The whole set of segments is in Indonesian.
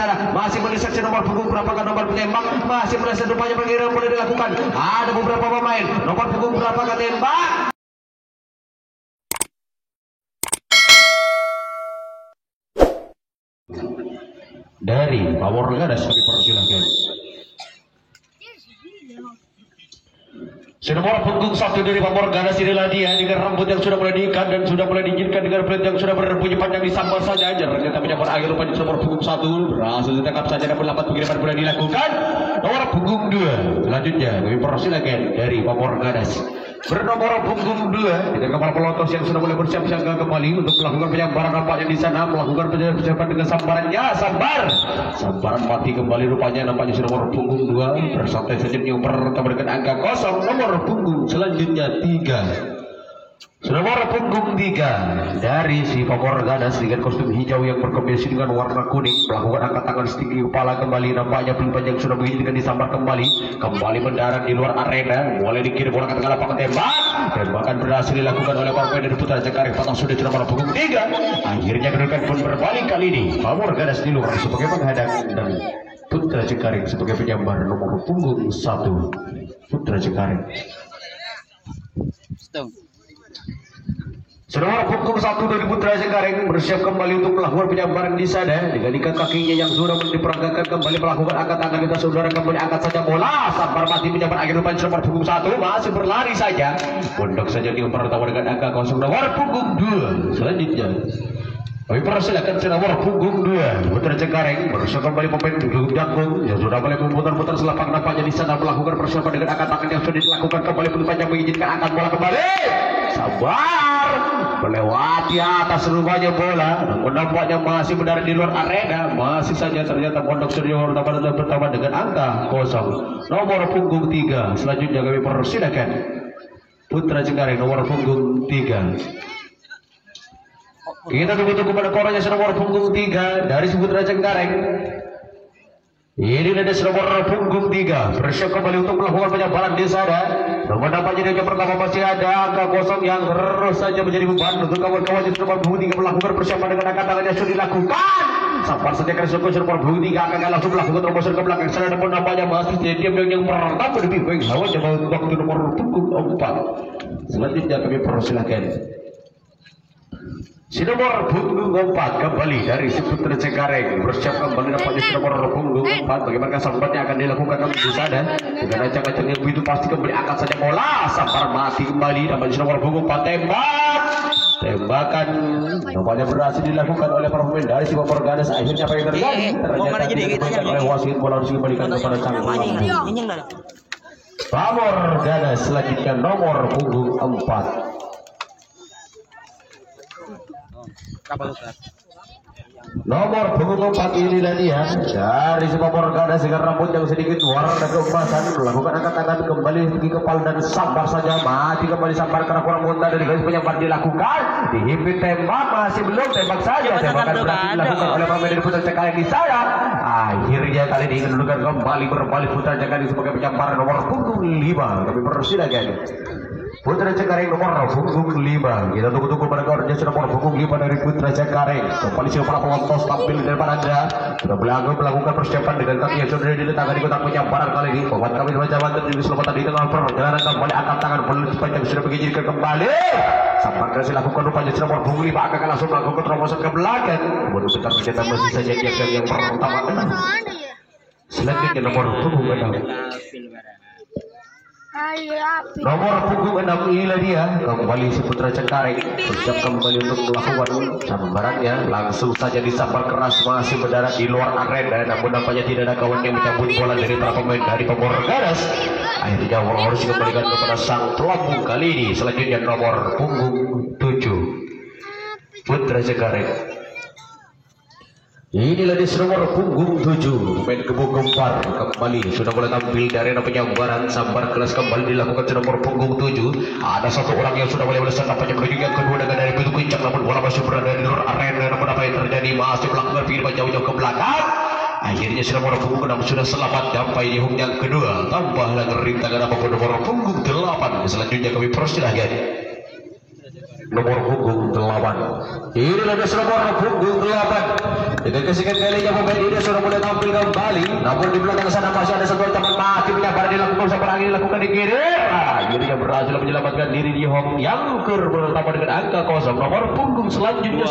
sana, masih mendesak nomor punggung berapa kan nomor penembak, masih mendesak rupanya pengiriman boleh dilakukan. Ada beberapa pemain, nomor punggung berapa kan tembak. Dari Power Ganas kami persilahkan. Nomor punggung 1 dari Power Ganas inilah dia dengan rambut yang sudah mulai diikat dan sudah mulai diizinkan dengan pelat yang sudah berbunyi panjang disambar saja. Ternyata menyambar akhir rupanya nomor punggung 1 berhasil ditangkap saja dan berlapat pengiriman boleh dilakukan. Nomor punggung 2 selanjutnya kami persilahkan dari Power Ganas. Bernomor punggung 2 dengan kepala pelotos yang sudah mulai bersiap-siap kembali untuk melakukan penyambaran nampaknya di sana, melakukan persiapan dengan sambarannya, sambaran mati kembali rupanya nampaknya sudah nomor punggung 2 bersantai saja yang pertama dengan angka kosong. Nomor punggung selanjutnya 3 nomor punggung 3 dari si Power Ganas dengan kostum hijau yang berkombinasi dengan warna kuning melakukan angkat tangan setinggi kepala kembali nampaknya pelipah yang sudah begitu dengan disambar kembali mendarat di luar arena mulai dikirim bola ke tengah lapangan tembakan berhasil dilakukan oleh pemain dari Putra Cengkareng patah sudah nomor punggung 3 akhirnya kedudukan pun berbalik kali ini Power Ganas di luar sebagai penghadang dan Putra Cengkareng sebagai penyambar nomor punggung 1 Putra Cengkareng. Nomor punggung 1 dari Putra Cengkareng bersiap kembali untuk melakukan penyambaran di sana dengan ikat kakinya yang sudah diperagakan kembali melakukan angkat tangan kita saudara kembali angkat saja bola sambar mati menyambar akhir depan nomor punggung 1 masih berlari saja pondok saja yang pertama dengan angka kosong nomor punggung 2 selanjutnya kami persilakan nomor punggung 2 Putra Cengkareng bersiap kembali pemain duduk jangkung yang sudah mulai memutar-putar selapak nampaknya di sana melakukan persiapan dengan angkat tangan yang sudah dilakukan kembali pelipahnya mengizinkan angkat bola kembali sabar melewati atas rupanya bola namun nampaknya masih mendarat di luar arena masih saja ternyata pondok senior pertama dengan angka kosong nomor punggung 3 selanjutnya kami persilakan Putra Cengkareng nomor punggung 3 kita tunggu pada koranya nomor punggung 3 dari Putra Cengkareng. Ini ada nomor punggung 3 bersiap kembali untuk melakukan penyambaran di sana. Nomor nampaknya yang pertama masih ada angka kosong yang terus saja menjadi beban untuk kawan-kawan yang nomor punggung 3 melakukan persiapan dengan angka tangan yang sudah dilakukan. Sampar saja karena nomor punggung 3 akan langsung melakukan terobosan ke belakang sana namun nampaknya masih diam yang pertama lebih baik lawan jauh waktu nomor punggung 4. Selanjutnya kami persilakan nomor punggung 4 kembali dari Putra Cengkareng bersiap kembali nampaknya nomor punggung 4 bagaimana sambatnya akan dilakukan di sana dengan ancang-ancang yang begitu pasti kembali angkat saja bola sambar mati kembali nampaknya nomor punggung 4 tembakan nampaknya berhasil dilakukan oleh para pemain dari si Power Ganas akhirnya apa yang terjadi ternyata oleh wasit bola harus dikembalikan kepada sang Power Ganas selanjutnya nomor punggung 4 nomor punggung 4 inilah dia dari si Power Ganas dengan rambut yang sedikit warna keemasan melakukan angkat tangan kembali tinggi kepala dan sambar saja mati kembali sambar karena kurang muntah dari garis penyambar dilakukan dihimpit tembak masih belum tembak saja tembakan berhasil dilakukan oleh pemain dari Putra Cengkareng di sana akhirnya kali ini kedudukan kembali berbalik Putra Cengkareng sebagai penyambar nomor punggung 5 kami persilakan Putra Cengkareng nomor punggung 5 kita tunggu pada kawannya nomor punggung 5 dari Putra Cengkareng kembali siapa pelontos tampil dari Anda sudah melakukan persiapan dengan kaki yang sudah diletakkan di kotak penyambaran kali ini pemain kami berjalan terjadi selamat di tengah perjalanan kembali angkat tangan sepanjang sudah mengizinkan kembali sampai berhasil lakukan rupanya nomor punggung 5 akan langsung melakukan terobosan ke belakang kemudian sekitar ternyata masih saja yang pertama selanjutnya nomor punggung 6 nomor punggung 6 inilah dia kembali si Putra Cengkareng bersiap kembali untuk melakukan sambarannya langsung saja disambar keras masih mendarat di luar arena namun nampaknya tidak ada kawan yang mencabut bola dari para pemain dari Power Ganas akhirnya harus dikembalikan kepada sang pelambung kali ini selanjutnya nomor punggung 7 Putra Cengkareng. Inilah di nomor punggung 7 main gebuk gempar kembali sudah mulai tampil dari arena penyambaran sambar kelas kembali dilakukan di nomor punggung 7 ada satu orang yang sudah mulai melesat nampaknya menuju yang kedua dengan dari pintu kencang namun bola masih berada di luar arena namun apa yang terjadi masih melakukan pinggiran jauh-jauh ke belakang akhirnya si nomor punggung 6 sudah selamat sampai di home yang kedua tambah lagi rintangan apapun nomor punggung 8 selanjutnya kami persilahkan nomor punggung 8. Inilah nomor punggung 8. Dengan kesekian kalinya pemain ini sudah mulai tampil kembali. Namun di belakang sana masih ada satu teman mati menyabar dilakukan sampai angin dilakukan di kiri. Akhirnya berhasil menyelamatkan diri di Hong yang bertambah dengan angka 0. Nomor punggung selanjutnya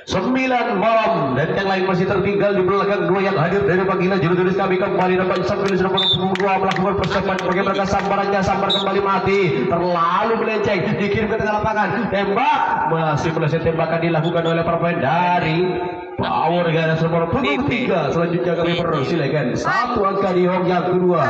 9 malam dan yang lain masih tertinggal di belakang 2 yang hadir dari panggilan jurus kami kembali dapat sambil nomor punggung 2 melakukan persiapan bagi mereka sambarannya sambar kembali mati terlalu melenceng dikirim ke tengah lapangan tembak masih meleset tembakan dilakukan oleh pemain dari Power Ganas nomor punggung 3. Selanjutnya kami persilakan satu angka di Hong yang kedua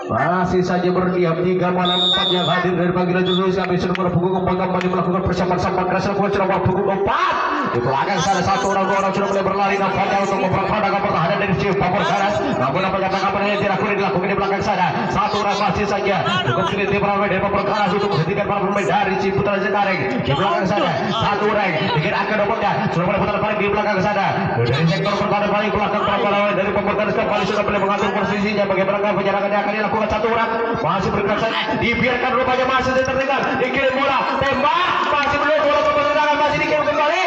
masih saja berdiam 3 malam 4 yang hadir dari panggilan jurus kami nomor punggung 4 kembali melakukan persiapan sambar keras nomor punggung 4 di belakang sana satu orang sudah mulai berlari nampaknya untuk memperpanjang pertahanan dari Chief Power Ganas. Namun nampaknya apa yang dilakukan di belakang sana satu orang masih saja cukup sulit pemain dari Power Ganas untuk menghentikan para pemain dari Chief Putra Jekareng di belakang sana satu orang dikira akan nomornya sudah mulai putar balik di belakang sana dari sektor pertahanan paling belakang para dari Power Ganas kembali sudah mulai mengatur posisinya bagaimana penyerangannya akan dilakukan satu orang masih bergerak saja dibiarkan rupanya masih tertinggal dikirim bola tembak masih belum bola penyerangan masih dikirim kembali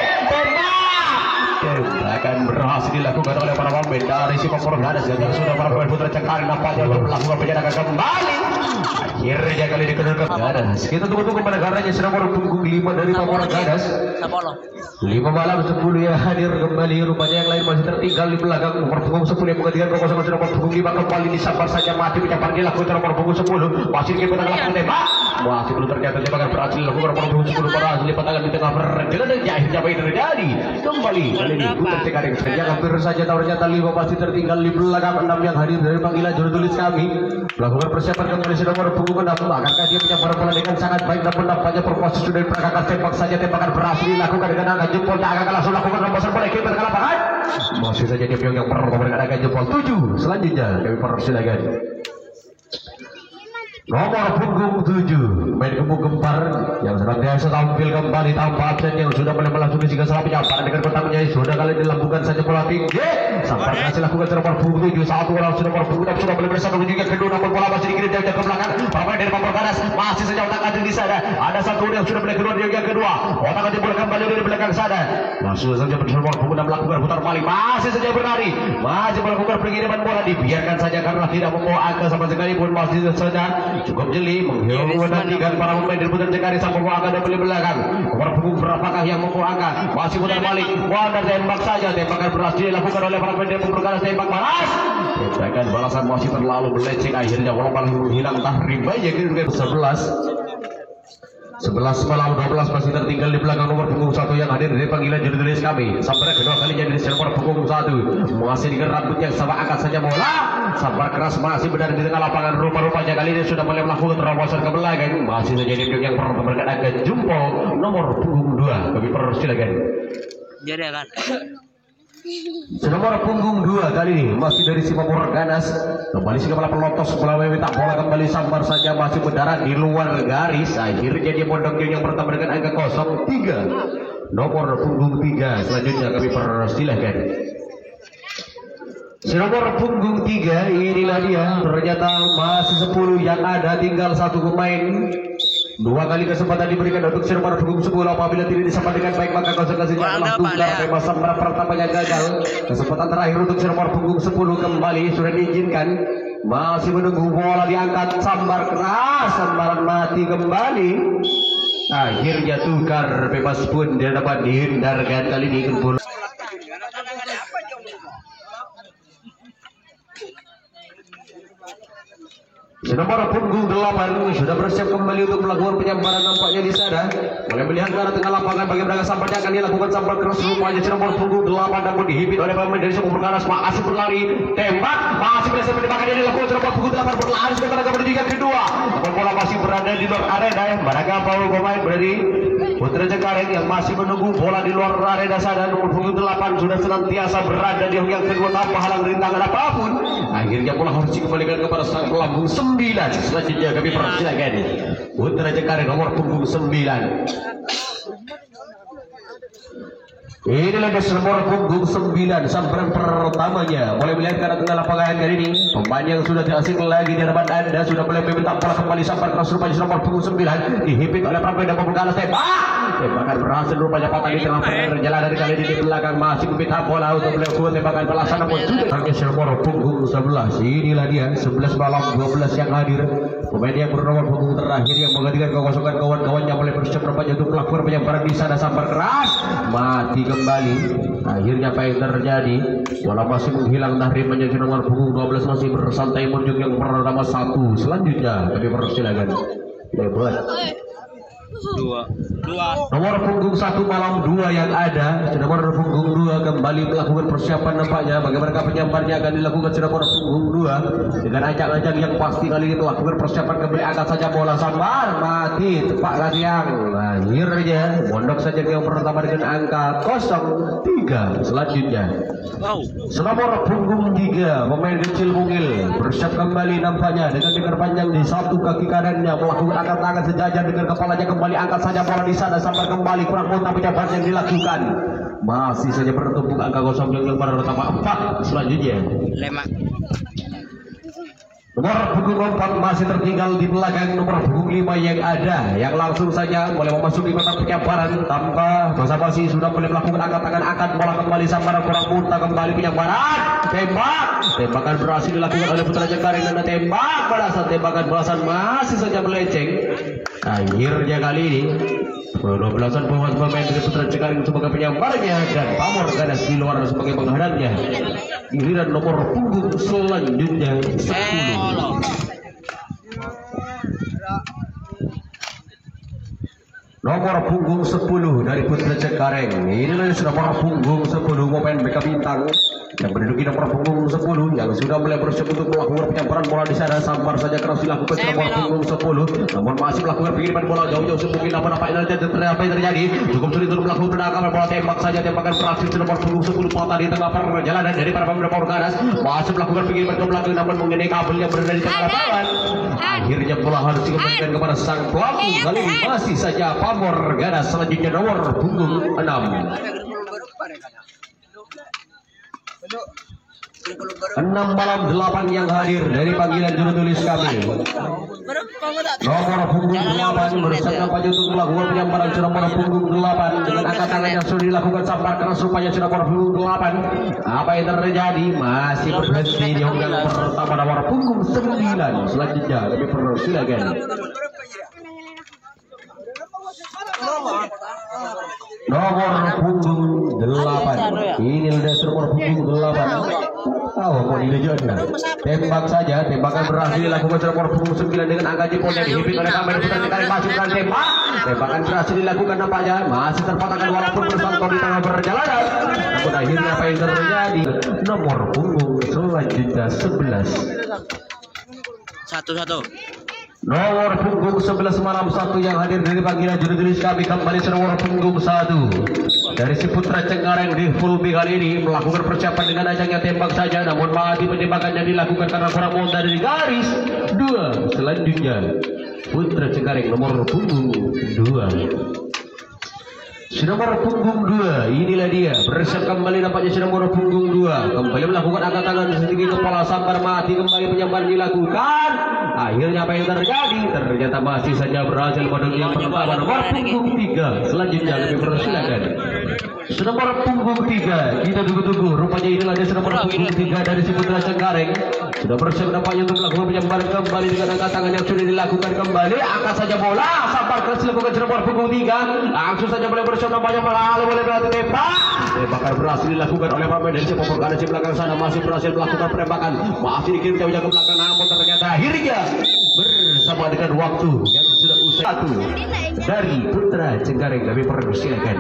akan berhasil dilakukan oleh para pemain dari si Power Ganas yang sudah para pemain Putra Cengkareng nampaknya melakukan penyerangan kembali akhirnya kali dikenalkan Ganas. Kita tunggu penegarannya nomor punggung 5 dari Power Ganas 5 malam 10 yang hadir kembali rupanya yang lain masih tertinggal di belakang nomor punggung 10 yang menggantikan kekosongan nomor punggung 5 kembali disabar saja mati mencapai dilakukan nomor punggung 10 masih kita lakukan tembak masih belum ternyata tembakan berhasil dilakukan nomor punggung 10 berhasil dipatahkan di tengah perjalanan dan akhirnya baik terjadi kembali kali ini Putra Cengkareng saja hampir saja ternyata 5 masih tertinggal di belakang 6 yang hadir dari panggilan juru tulis kami melakukan persiapan kembali nomor punggung 6 akankah dia punya bola dengan sangat baik namun nampaknya berposisi sudah diperagakan tembak saja tembakan berhasil dilakukan dengan angka jempol tak akan langsung lakukan nomor bola keeper ke lapangan masih saja dia yang perlu memberikan angka jempol 7 selanjutnya kami persilakan nomor punggung 7 main gemuk gempar yang senantiasa tampil kembali tanpa absen yang sudah mulai melakukan jika salah penyampaian dengan pertamanya sudah kali dilakukan saja bola tinggi sampai berhasil lakukan nomor punggung 7 satu orang sudah nomor punggung 6 sudah mulai bersatu juga kedua nomor bola masih dikirim dari ke belakang pemain dari Power Ganas masih saja otak adik di sana ada satu yang sudah mulai kedua yang kedua otak adik bola kembali dari belakang sana langsung saja nomor punggung 6 melakukan putar balik masih saja berlari masih melakukan pengiriman bola dibiarkan saja karena tidak membawa angka sama sekali pun masih saja cukup jeli menghilangkan para pemain dari Putra Cengkareng sampai membawa angka dari belakang nomor punggung berapakah yang membawa angka masih putar balik wadah tembak saja tembakan berhasil dilakukan oleh para pemain dari Power Ganas tembak balas tembakan balasan masih terlalu meleceh akhirnya walaupun menghilang tahrim aja ke 11 malam 12 masih tertinggal di belakang nomor punggung 1 yang hadir dari panggilan juru tulis kami sampai kedua kalinya dari nomor punggung 1 masih dengan rambut yang sama angkat saja bola sabar keras masih berada di tengah lapangan rupa-rupanya kali ini sudah mulai melakukan terobosan ke belakang masih saja di yang perlu memberikan angka jempol nomor punggung 2 kami persilakan jadi kan nomor punggung 2 kali ini masih dari si Power Ganas kembali si kepala pelotos melalui minta bola kembali sambar saja masih mendarat di luar garis akhirnya dia mondok yang pertama dengan angka 03 nomor punggung 3 selanjutnya kami persilahkan nomor punggung 3 inilah dia ternyata masih 10 yang ada tinggal satu pemain 2 kali kesempatan diberikan untuk nomor punggung 10 apabila tidak disampaikan dengan baik maka konsekuensinya adalah tunggal bebas sambar pertamanya gagal kesempatan terakhir untuk nomor punggung 10 kembali sudah diizinkan masih menunggu bola diangkat sambar keras sambaran mati kembali akhirnya tukar bebas pun dia dapat dihindarkan kali ini bola nomor punggung 8 sudah bersiap kembali untuk melakukan penyamparan nampaknya di sana mulai melihat ke arah tengah lapangan bagaimana samparnya akan dilakukan sampar keras rupanya nomor punggung 8 namun dihimpit oleh pemain dari Power Ganas masih berlari tembak masih berhasil menembakkan yang dilakukan nomor punggung 8 berlari sudah ke pertandingan kedua namun bola masih berada di luar arena mereka pemain dari Putra Cengkareng yang masih menunggu bola di luar arena sana nomor punggung 8 sudah senantiasa berada di yang kedua tanpa halang rintangan apapun akhirnya bola harus dikembalikan kepada sang pelambung 9 selanjutnya kami persilakan Putra Cengkareng nomor punggung 9 Inilah nomor punggung 9 sambaran pertamanya. Boleh melihat karena tengah lapangan kali ini pemain yang sudah asing lagi di hadapan Anda sudah mulai meminta bola kembali sampai keras rupanya nomor punggung 9 dihimpit oleh Prabowo dan Pembukaan tembakan berhasil rupanya patah di tengah perjalanan kali ini di belakang masih meminta bola untuk melakukan tembakan balasan namun sudah nomor punggung 11. Inilah dia 11 malam 12 yang hadir. Pemain yang bernomor punggung terakhir yang menggantikan kekosongan kawan-kawannya mulai bersiap rupanya untuk melakukan penyebaran di sana sampai keras mati kembali. Akhirnya apa yang terjadi? Bola masih menghilang dari menjadi nomor punggung 12 masih bersantai menuju yang bernama 1. Selanjutnya kami persilakan lebat nomor punggung 1 malam 2 yang ada. Nomor punggung 2 kembali melakukan persiapan nampaknya bagaimana penyambarnya akan dilakukan nomor punggung 2 dengan ajak-ajak yang pasti kali ini melakukan persiapan kembali angkat saja bola sambar mati tepat lariang. Akhirnya mondok saja yang pertama dengan angka 03. Selanjutnya nomor punggung 3 pemain kecil mungil bersiap kembali nampaknya dengan dengar panjang di satu kaki kanannya melakukan angkat tangan sejajar dengan kepalanya kembali angkat saja bola di sana sampai kembali kurang pun tapi jawaban yang dilakukan masih saja bertumpuk angka kosong yang pertama 4. Selanjutnya nomor punggung 4 masih tertinggal di belakang nomor punggung 5 yang ada yang langsung saja boleh memasuki kotak penyabaran tanpa basa-basi sudah boleh melakukan angkat tangan angkat bola kembali sambar kurang muntah kembali penyabaran tembakan berhasil dilakukan oleh Putra Cengkareng dan tembak balasan tembakan balasan masih saja melenceng. Akhirnya kali ini 12-an pemain dari Putra Cengkareng sebagai penyambarnya dan Pamor Ganas di luar sebagai penghadapnya. Giliran nomor punggung selanjutnya 10. Nomor punggung 10 dari Putra Cengkareng. Inilah nomor punggung 10 pemain BK Bintang yang menduduki nomor punggung 10 yang sudah mulai bersiap untuk melakukan penyamparan bola di sana sambar saja keras dilakukan nomor punggung 10 namun masih melakukan pengiriman bola jauh-jauh semungkin apa yang terjadi cukup sulit untuk melakukan penangkapan bola tembak saja tembakan berhasil nomor punggung 10 patah di tengah perjalanan dari para pemain Pamor Ganas masih melakukan pengiriman ke belakang namun mengenai kabel yang berada di tengah lapangan. Akhirnya bola harus dikembalikan kepada sang pelaku kali ini masih saja Pamor Ganas. Selanjutnya nomor punggung 6 malam 8 yang hadir dari panggilan juru tulis kami. Nomor punggung 8 bersama Pak untuk melakukan penyambaran nomor punggung 8 dengan angkat tangan yang sudah dilakukan sambar keras rupanya nomor punggung 8. Apa yang terjadi? Masih berhenti di unggal pertama nomor punggung 9. Selanjutnya kami persilakan nomor punggung 8. Ini udah nomor punggung 8. Mau diluncurkan tembak saja tembakan berhasil dilakukan nomor punggung 9 dengan angka jempolnya dihimpit oleh kamera Putra Cengkareng masukkan tembakan berhasil dilakukan nampaknya masih terpatahkan walaupun bersangkut di tengah perjalanan namun akhirnya apa yang terjadi nomor punggung selanjutnya 11 nomor punggung 11 malam 1 yang hadir dari panggilan juru tulis kami kembali nomor punggung 1 dari si Putra Cengkareng di full B kali ini melakukan persiapan dengan ajangnya tembak saja namun mati penembakan yang dilakukan karena kurang mudah dari garis 2. Selanjutnya Putra Cengkareng nomor punggung 2. Nomor punggung 2 inilah dia bersiap kembali nampaknya nomor punggung 2 kembali melakukan angkat tangan setinggi kepala sambar mati kembali penyambaran dilakukan. Akhirnya apa yang terjadi? Ternyata masih saja berhasil pada yang pertama nomor punggung 3. Selanjutnya lebih persilakan nomor punggung 3 kita tunggu-tunggu rupanya inilah dia nomor punggung 3 dari si Putra Cengkareng sudah bersiap nampaknya untuk melakukan penyambaran kembali dengan angkat tangan yang sudah dilakukan kembali angkat saja bola sambar keras dilakukan nomor punggung 3 langsung saja boleh bersiap nampaknya melalui boleh berarti tembakan berhasil dilakukan oleh pemain dari si Pamor Ganas di belakang sana masih berhasil melakukan penembakan masih dikirim jauh ke belakang namun ternyata akhirnya bersama dengan waktu yang sudah usai 1 dari Putra Cengkareng kami persilakan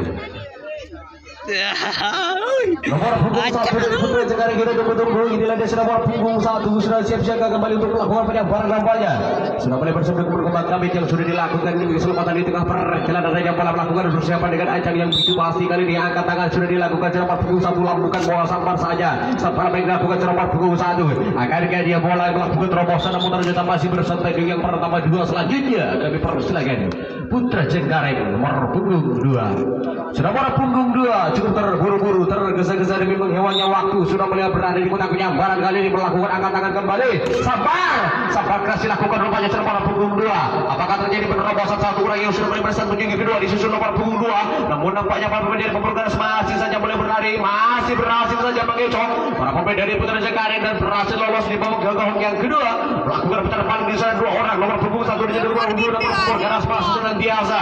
nomor punggung 1 dari Putra Cengkareng kita tunggu inilah dia nomor punggung 1 sudah siap-siap kembali untuk melakukan penyabaran nampaknya sudah mulai bersama berkembang kami yang sudah dilakukan di kesempatan di tengah perjalanan yang pola melakukan persiapan dengan ajang yang begitu pasti kali ini angkat tangan sudah dilakukan nomor punggung 1 bukan bola sambar saja sambar dilakukan nomor punggung 1 akhirnya dia bola melakukan terobosan namun ternyata masih bersantai yang pertama 2 selanjutnya kami persilakan Putra Cengkareng nomor punggung 2. Sudah nomor punggung 2 cukup terburu-buru, tergesa-gesa demi menghewanya waktu. Sudah melihat berada di kotak penyambaran kali ini melakukan angkat tangan kembali. Sabar keras dilakukan rupanya sudah nomor punggung 2. Apakah terjadi penerobosan satu orang yang sudah mulai bersatu yang kedua disusul nomor punggung 2. Namun nampaknya para pemain dari Pemurganas masih saja boleh berlari, masih berhasil saja mengecok. Para pemain dari Putra Cengkareng dan berhasil lolos di babak gawang yang kedua. Melakukan putaran paling di sana 2 orang, nomor punggung 1 dan nomor punggung 2 nomor Pemurganas masih senantiasa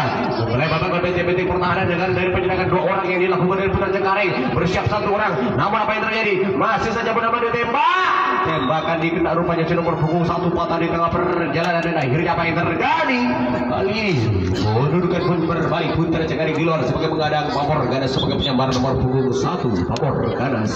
mulai babak bentik pertahanan dengan dari penyerangan 2 orang yang dilakukan dari Putra Cengkareng. Bersiap 1 orang, namun apa yang terjadi? Masih saja benar-benar ditembak. Tembakan dikena rupanya si nomor punggung 1 patah di tengah perjalanan dan akhirnya apa yang terjadi? Kali ini kedudukan pun berbalik. Putra Cengkareng di luar sebagai pengadang, Pemurganas sebagai penyambar nomor punggung 1 Pemurganas.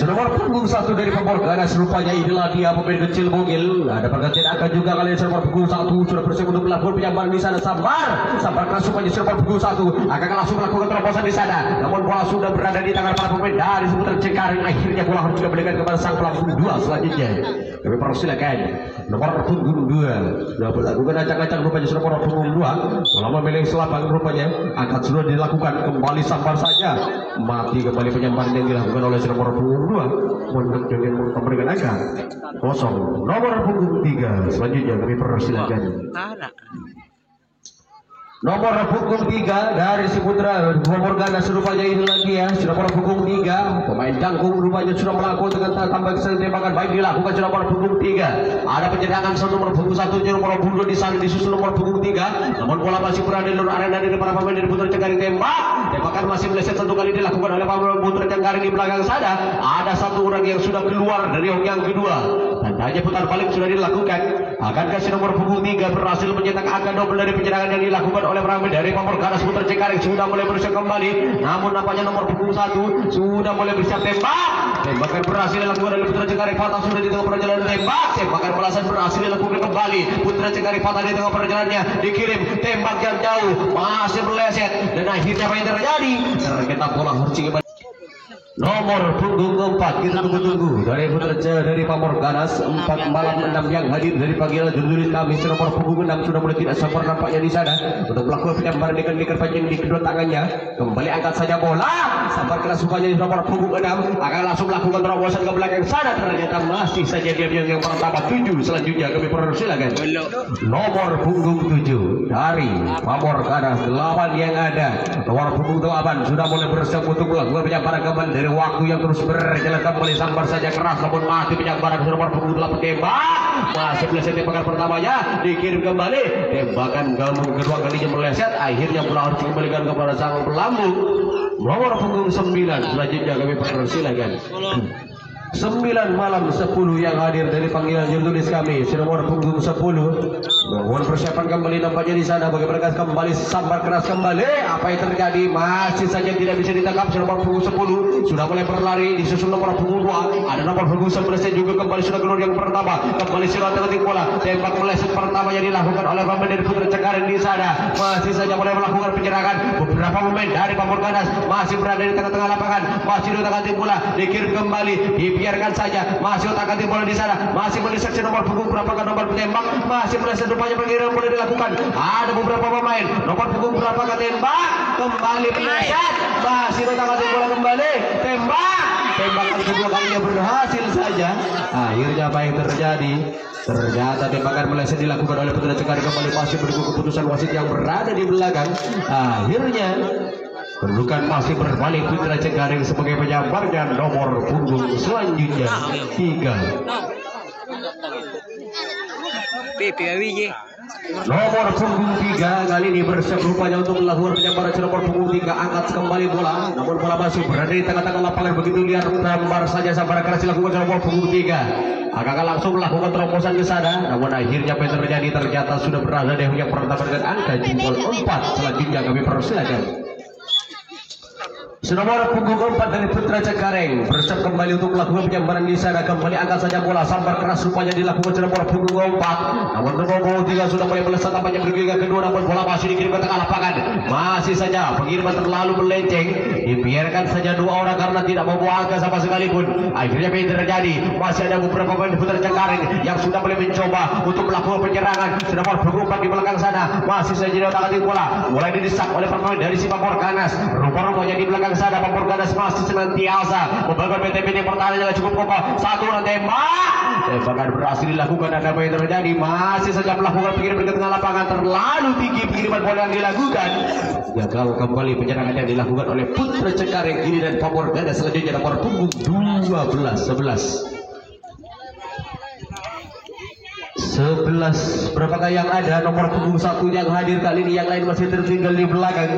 Nomor punggung 1 dari Pemurganas rupanya inilah dia pemain kecil Bogil. Ada pergantian angka juga kali ini. Nomor punggung 1 sudah bersiap untuk melakukan penyambaran di sana. Sabar keras rupanya nomor punggung 1 akan langsung melakukan terobosan di sana. Namun bola sudah berada di tangan para pemain dari Putra Cengkareng. Akhirnya bola harus dikembalikan kepada sang pelaku 2 selanjutnya. Kami persilakan nomor punggung 2 sudah berlakukan acak-acak rupanya nomor punggung 2. Bola memilih selapang rupanya angkat sudah dilakukan kembali sabar saja. Mati kembali penyambaran yang dilakukan oleh nomor punggung 2 untuk dengan memberikan angka kosong. Nomor punggung 3 selanjutnya kami persilakan nomor punggung 3 dari si Putra Pemurganas rupanya ini lagi ya. Sudah nomor punggung 3 pemain jangkung rupanya sudah melakukan dengan tambah tembakan baik dilakukan sudah nomor punggung 3. Ada penyerangan nomor punggung 1 nomor punggung 2 di sana disusul nomor punggung 3. Namun bola masih berada di luar arena dari para pemain dari Putra Cengkareng. Tembakan masih meleset 1 kali dilakukan oleh pemain Putra Cengkareng. Di belakang sana ada 1 orang yang sudah keluar dari yang kedua. Tandanya putar balik sudah dilakukan. Akankah si nomor punggung 3 berhasil mencetak angka double dari penyerangan yang dilakukan oleh para pemain dari Pemurganas? Putra Cengkareng sudah mulai bersiap kembali. Namun nampaknya nomor punggung 1 sudah mulai bersiap tembak. Tembakan berhasil dilakukan oleh Putra Cengkareng. Patah sudah di tengah perjalanan tembak. Tembakan balasan berhasil dilakukan kembali. Putra Cengkareng patah di tengah perjalanannya. Dikirim tembak yang jauh masih meleset dan akhirnya apa yang terjadi? Ternyata bola harus kembali. Nomor punggung 4 kita tunggu-tunggu dari Putra dari Pemurganas 4 malam 6 yang hadir dari pagi jurnalis kami. Nomor punggung 6 sudah mulai tidak sabar nampaknya di sana untuk melakukan penyambaran dengan panjang di kedua tangannya. Kembali angkat saja bola. Sabar keras rupanya di nomor punggung 6 akan langsung melakukan terobosan ke belakang sana. Ternyata masih saja dia yang pertama 7. Selanjutnya kami persilakan nomor punggung 7 dari Pemurganas 8 yang ada. Nomor punggung 8 sudah mulai bersiap untuk melakukan penyambaran kembali dari waktu yang terus berjalan kembali. Sambar saja keras namun mati penyambaran nomor punggung 8 tembak. Masih meleset tembakan pertamanya dikirim kembali. Tembakan gabung kedua kalinya meleset. Akhirnya bola harus dikembalikan kepada sang pelambung nomor punggung 9. Selanjutnya kami persilakan 9 malam 10 yang hadir dari panggilan jurnalis kami. Nomor punggung 10 mohon persiapan kembali nampaknya di sana bagi mereka kembali sambar keras kembali. Apa yang terjadi? Masih saja tidak bisa ditangkap. Nomor punggung 10 sudah mulai berlari disusul nomor punggung 2. Ada nomor punggung 11 juga kembali sudah keluar yang pertama. Kembali sudah terketik bola. Tembak meleset pertama yang dilakukan oleh pemain dari Putra Cengkareng di sana. Masih saja mulai melakukan penyerangan. Beberapa pemain dari Pemurganas masih berada di tengah-tengah lapangan. Masih di tengah bola dikirim kembali. Biarkan saja masih otak-atik bola di sana, masih melihat nomor punggung berapa kan nomor tembak, masih melihat rupanya pengiriman boleh dilakukan. Ada beberapa pemain nomor punggung berapa kan tembak, kembali melihat, masih otak-atik bola kembali, tembakan kedua kalinya berhasil saja. Akhirnya apa yang terjadi? Ternyata tembakan meleset dilakukan oleh Putra Cengkareng. Kembali masih menunggu keputusan wasit yang berada di belakang. Akhirnya kedudukan masih berbalik. Putra Cengkareng sebagai penyambar dan nomor punggung selanjutnya 3. Nomor punggung 3 kali ini bersiap rupanya untuk melakukan penyambaran. Nomor punggung 3 angkat kembali bola, namun bola masih berada di tengah-tengah lapangan begitu liar. Sambar saja sambar keras dilakukan nomor punggung 3. Akan langsung melakukan terobosan ke sana, namun akhirnya apa yang terjadi? Ternyata sudah berada di yang pertama dengan angka jempol 4. Selanjutnya kami persilakan Nomor punggung 4 dari Putra Cengkareng bersiap kembali untuk melakukan penyambaran di sana. Kembali angkat saja bola, sambar keras rupanya dilakukan nomor punggung 4. Namun nomor 3 sudah mulai melesat tampaknya bergerak kedua, namun bola masih dikirim ke tengah lapangan. Masih saja pengiriman terlalu melenceng, dibiarkan saja dua orang karena tidak membawa angka sama sekalipun. Akhirnya apa yang terjadi? Masih ada beberapa pemain Putra Cengkareng yang sudah mulai mencoba untuk melakukan penyerangan. Nomor punggung 4 di belakang sana masih saja diotak-atik bola, mulai didesak oleh pemain dari si Papor Ganas. Rupa-rupanya di belakang sana Papor Ganas masih senantiasa membangun PT pertahanan yang cukup kokoh. Satu orang tembakan berhasil dilakukan. Dan apa yang terjadi? Masih saja melakukan pengiriman ke tengah lapangan, terlalu tinggi pengiriman bola yang dilakukan. Gagal kembali penyerangan yang dilakukan oleh Putra Cengkareng ini dan Papor Ganas. Selanjutnya nomor punggung 11. Berapakah yang ada? Nomor punggung 1 yang hadir kali ini, yang lain masih tertinggal di belakang.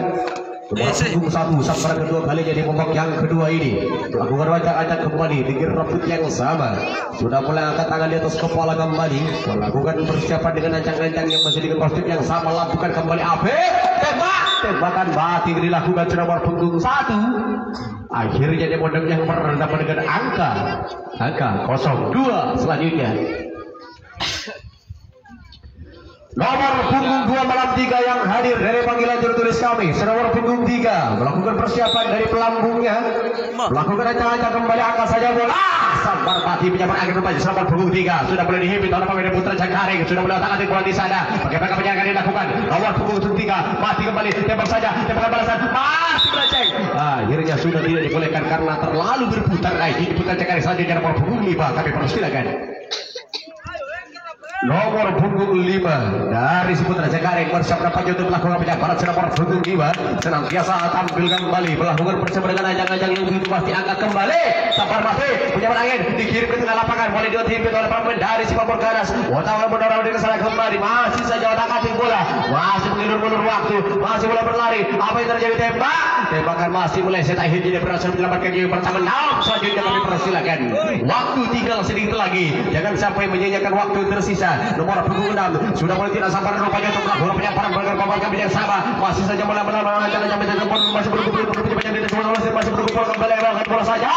Nomor punggung 1 sampai kedua kali jadi momok yang kedua ini melakukan wajah-wajah kembali dengan rambut yang sama. Sudah mulai angkat tangan di atas kepala kembali, melakukan persiapan dengan ancang-ancang yang masih dengan kostum yang sama. Lakukan kembali api, tembakan batin dilakukan nomor punggung 1. Akhirnya dia model yang merendah dengan angka 02. Selanjutnya nomor punggung 2 malam 3 yang hadir dari panggilan tertulis kami. Nomor punggung 3 melakukan persiapan dari pelambungnya, melakukan ancang-ancang kembali, angkat saja bola. Sambar mati penyambar akhir rupanya. Nomor punggung 3 sudah mulai dihimpit oleh pemain Putra Cengkareng, sudah mulai otak-atik bola di sana. Bagaimana penyerangan dilakukan? Nomor punggung 3 mati kembali, tembak saja, tembakan balasan masih melenceng. Akhirnya sudah tidak dibolehkan karena terlalu berputar. Ini Putra Cengkareng. Selanjutnya nomor punggung 5 kami persilakan. Nomor punggung 5 dari si Putra Cengkareng bersiap dapat untuk melakukan penyebaran. Nomor punggung 5 senantiasa tampilkan kembali, melakukan persiapan dengan ajang-ajang yang begitu pasti. Angkat kembali, sambar mati penyebaran angin dikirim ke tengah lapangan, boleh dihimpit oleh pemain dari si Papor Ganas. Otak mendorong di kesana kembali, masih saja otak-atik bola, masih mengulur-ulur waktu, masih mulai berlari. Apa yang terjadi? Tembakan masih meleset, akhirnya dia berhasil menyelamatkan game pertama. Selanjutnya kami persilakan. Waktu tinggal sedikit lagi, jangan sampai menyanyiakan waktu yang tersisa. Nomor punggung 6 sudah mulai tidak sabar rupanya untuk melakukan penyebaran dengan pemain kami yang sama. Masih saja masih berkumpul kembali bola saja.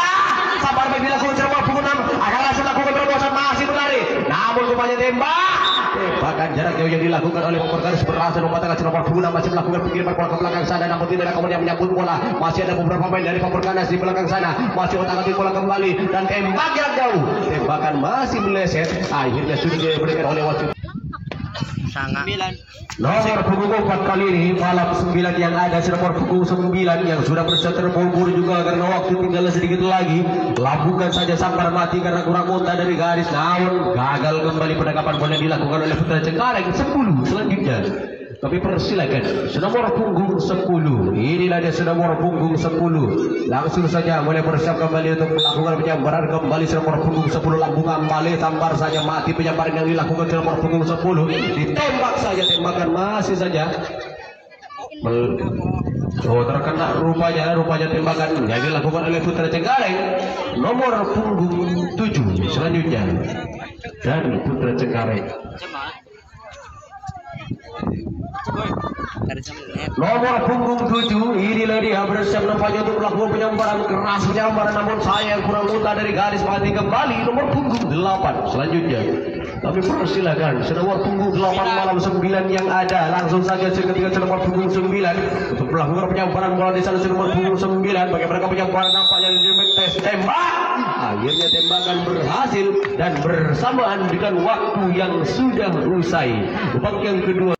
Sabar bila nomor punggung 6 akan langsung lakukan terobosan, masih berlari, namun rupanya tembakan jarak jauh yang dilakukan oleh Papor Ganas berhasil mematahkan. Nomor punggung 6 masih melakukan pengiriman bola ke belakang sana, namun tidak ada kemudian menyambut bola. Masih ada beberapa pemain dari Papor Ganas di belakang sana, masih otak-atik bola kembali dan tembak yang jauh. Tembakan masih meleset, akhirnya sudah diberikan oleh wasit. Nomor punggung 4 kali ini malam 9 yang ada. Nomor punggung 9 yang sudah bersiap terburu juga karena waktu tinggal sedikit lagi. Lakukan saja sambar mati karena kurang muntah dari garis, namun gagal kembali penangkapan bola dilakukan oleh Putra Cengkareng. 10 selanjutnya kami persilakan nomor punggung 10. Inilah dia nomor punggung 10. Langsung saja mulai bersiap kembali untuk melakukan penyambaran kembali. Nomor punggung 10 lambung kembali, sambar saja mati penyambaran yang dilakukan nomor punggung 10. Ditembak saja, tembakan masih saja terkena rupanya tembakan yang dilakukan oleh Putra Cengkareng. Nomor punggung 7 selanjutnya dari Putra Cengkareng. Nomor punggung 7 inilah dia bersiap nampaknya untuk melakukan penyambaran keras, namun sayang kurang muntah dari garis mati kembali. Nomor punggung 8 selanjutnya kami persilakan nomor punggung 8 malam 9 yang ada. Langsung saja seketika nomor punggung 9 untuk melakukan penyambaran bola di sana. Nomor punggung 9 bagaimana penyambaran nampaknya di tes tembak. Akhirnya tembakan berhasil dan bersamaan dengan waktu yang sudah usai. Babak yang kedua